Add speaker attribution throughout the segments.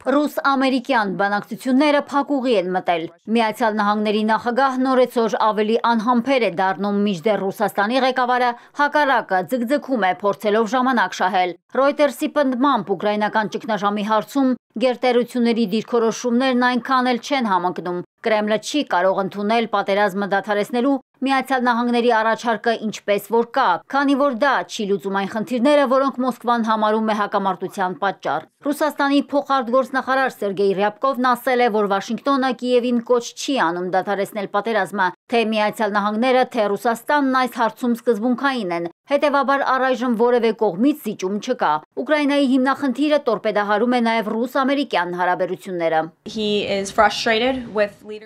Speaker 1: Ռուս-ամերիկյան բանակցությունները փակուղի են մտել։ Միացյալ Նահանգների նախագահ նորեցօր ավելի անհամբեր է դառնում, մինչդեռ Ռուսաստանի ղեկավարը հակառակը ձգձգում է փորձելով ժամանակ շահել։ Reuters-ի պնդմամբ ուկրաինական ճգնաժամի հարցում գերտերությունների դիրքորոշումներն այնքան էլ չեն համընկնում։ Կրեմլը չի կարող ընդունել պատերազմը դադարեցնելու Միացյալ Նահանգների առաջարկը ինչպես որ կա, քանի որ դա չի լուծում այն խնդիրները, որոնք Մոսկվան համարում է հակամարտության պատճառ։ Ռուսաստանի փոխարտգործնախարար Սերգեյ Ռյաբկովն ասել է, որ Վաշինգտոնը Կիևին կոչ չի անում դադարեցնել պատերազմը, թե Միացյալ Նահանգները, թե Ռուսաստանն այս հարցում սկզբունքային են, հետևաբար առայժմ որևէ կողմից զիջում չկա։ Ուկրաինայի հիմնախնդիրը տորպեդահարում է նաև ռուս-ամերիկյան հարաբերությունները։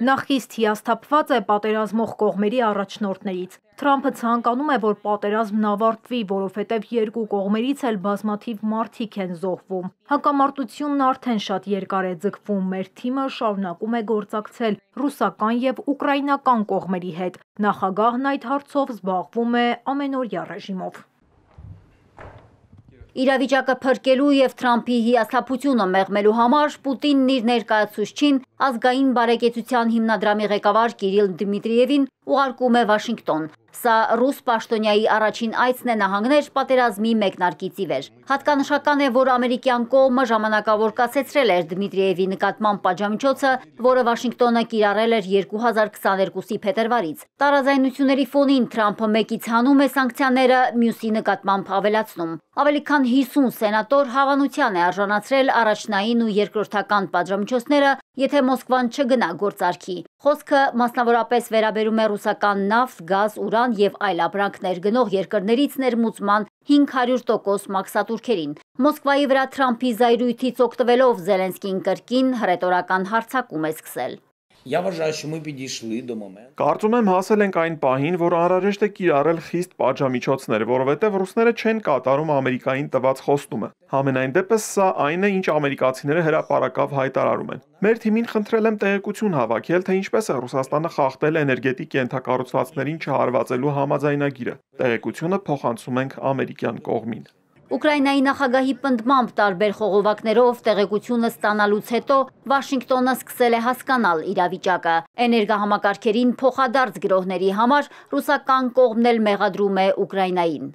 Speaker 2: Նա խիստ հիասթափված է պատերազմող կողմերի առաջնորդներից։ Թրամփը ցանկանում է, որ պատերազմն ավարտվի, որովհետև երկու կողմերից էլ բազմաթիվ մարդիկ են զոհվում։ Հակամարտությունն արդեն շատ երկար է ձգվում։ Մեր թիմը շարունակում է գործակցել ռուսական եւ ուկրաինական կողմերի հետ։ Նախագահն այդ հարցով զբաղվում է ամենօրյա ռեժիմով։
Speaker 1: Իրավիճակը փրկելու եւ Թրամփի հիասթափությունը մեղմելու համար Պուտինն իր ներկայացուցչին ազգային բարեկեցության հիմնադրամի ղեկավար Կիրիլ Դմիտրիևին ուղարկում է Վաշինգտոն։ Սա ռուս պաշտոնյայի առաջին այցն է նահանգներ պատերազմի մեկնարկից ի վեր։ Հատկանշական է, որ ամերիկյան կողմը ժամանակավոր կասեցրել էր Դմիտրիևի նկատմամբ պատժամիջոցը, որը Վաշինգտոնը կիրառել էր 2022-ի փետրվարից։ Տարաձայնությունների ֆոնին Թրամփը մեկից հանում է սանկցիաները, մյուսի նկատմամբ ավելացնում։ Ավելի քան 50 սենատոր հավանության է արժանացրել առաջնային ու երկրորդական պատժամիջոցները, եթե Մոսկվան չգնա գործարքի։ Խոսքը մասնավորապես վերաբերում է ռուսական նավթ, գազ, ուրան եւ այլ ապրանքներ գնող երկրներից ներմուծման 500% մաքսատուրքերին։ Մոսկվայի վրա Թրամփի զայրույթից օգտվելով Զելենսկին կրկին հռետորական հարձակում է սկսել։
Speaker 3: Կարծում եմ հասել ենք այն պահին, որ անհրաժեշտ է կիրառել խիստ պատժամիջոցներ, որովհետև ռուսները չեն կատարում Ամերիկային տված խոստումը։ Համենայն դեպս սա այն է, ինչ ամերիկացիները հրապարակավ հայտարարում են։ Մեր թիմին խնդրել եմ տեղեկություն հավաքել, թե ինչպես է Ռուսաստանը խախտել էներգետիկ ենթակառուցվածքներին չհարվածելու համաձայնագիրը։ Տեղեկությունը փոխանցում ենք ամերիկյան կողմին։
Speaker 1: Ուկրաինայի նախագահի պնդմամբ տարբեր խողովակներով տեղեկությունը ստանալուց հետո Վաշինգտոնը սկսել է հասկանալ իրավիճակը։ Էներգահամակարգերին փոխադարձ գրոհների համար ռուսական կողմն էլ մեղադրում է Ուկրաինային։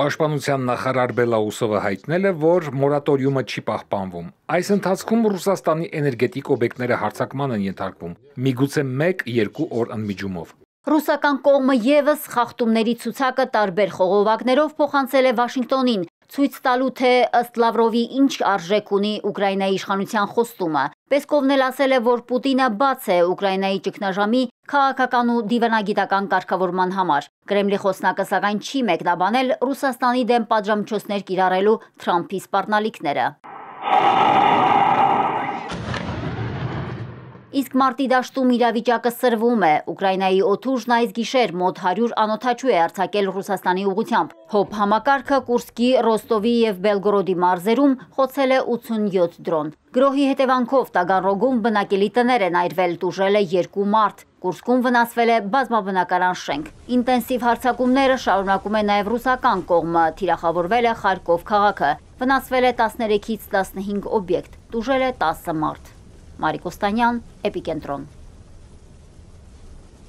Speaker 4: Պաշտպանության նախարար Բելաուսովը հայտնել է, որ մորատորիումը չի պահպանվում։ Այս ընթացքում Ռուսաստանի էներգետիկ օբյեկտները հարձակման են ենթարկվում, միգուցե 1-2 օր ընդմիջումով։
Speaker 1: Ռուսական կողմը եւս խախտումների ցուցակը տարբեր խողովակներով փոխանցել է Վաշինգտոնին, ցույց տալու թե ըստ Լավրովի ինչ արժեք ունի Ուկրաինայի իշխանության խոստումը։ Պեսկովն էլ ասել է, որ Պուտինը բաց է Ուկրաինայի ճգնաժամի քաղաքական ու դիվանագիտական կարգավորման համար։ Կրեմլի խոսնակը սակայն չի մեկնաբանել Ռուսաստանի դեմ պատժամիջոցներ կիրառելու Թրամփի սպառնալիքները։ Իսկ մարտի դաշտում իրավիճակը սրվում է։ Ուկրաինայի օդուժն այս գիշեր մոտ 100 անօդաչու է արձակել Ռուսաստանի ուղղությամբ։ ՀՕՊ համակարգը Կուրսկի, Ռոստովի եւ Բելգորոդի մարզերում խոցել է 87 դրոն։ Գրոհի հետևանքով Տագանրոգում բնակելի տներ են այրվել, տուժել է 2 մարդ։ Կուրսկում վնասվել է բազմաբնակարան շենք։ Ինտենսիվ հարձակումները շարունակում է նաև ռուսական կողմը, թիրախավորվել է Խարկով քաղաքը։ Վնասվել է 13-ից 15 օբյեկտ, տուժել է 10 մարդ։ Մարիկ Օստանյան, Էպիկենտրոն։